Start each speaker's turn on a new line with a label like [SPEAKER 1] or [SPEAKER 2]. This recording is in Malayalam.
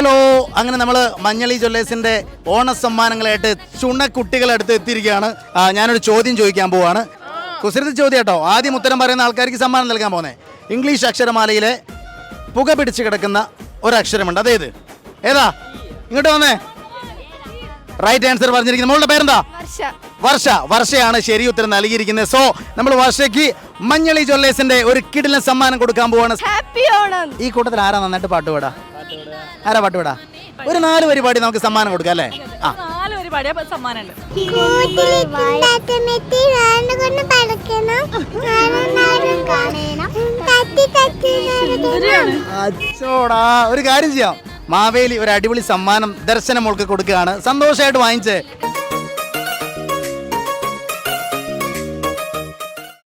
[SPEAKER 1] ഹലോ, അങ്ങനെ നമ്മൾ മഞ്ഞളി ജ്വല്ലേഴ്സിന്റെ ഓണസമ്മാനങ്ങളായിട്ട് ചുണക്കുട്ടികളടുത്ത് എത്തിയിരിക്കുകയാണ്. ഞാനൊരു ചോദ്യം ചോദിക്കാൻ പോവാണ്. കുസൃതി ചോദ്യം കേട്ടോ. ആദ്യം ഉത്തരം പറയുന്ന ആൾക്കാർക്ക് സമ്മാനം നൽകാൻ പോകുന്നത്. ഇംഗ്ലീഷ് അക്ഷരമാലയിലെ പുക പിടിച്ച് കിടക്കുന്ന ഒരക്ഷരമുണ്ട്. അതേത്? ഏതാ? ഇങ്ങോട്ട് വന്നേ. റൈറ്റ് ആൻസർ പറഞ്ഞിരിക്കുന്നത് മോളുടെ പേരെന്താ? വർഷ. വർഷയാണ് ശരി ഉത്തരം നൽകിയിരിക്കുന്നത്. സോ നമ്മൾ വർഷയ്ക്ക് മഞ്ഞളി ജ്വല്ലേഴ്സിന്റെ ഒരു കിടിലൻ സമ്മാനം കൊടുക്കാൻ പോവാണ്. ഈ കൂട്ടത്തിൽ ആരാ നന്നായിട്ട് പാട്ടുപാടാ? ആരാ പാട്ടുപാടാ? ഒരു 4 വരി പാടി നമുക്ക് സമ്മാനം കൊടുക്കാം അല്ലേ? അച്ചോടാ, ഒരു കാര്യം ചെയ്യാം. മാവേലി ഒരു അടിപൊളി സമ്മാനം ദർശനം മോൾക്ക് കൊടുക്കുകയാണ്. സന്തോഷമായിട്ട് വാങ്ങിച്ചേ.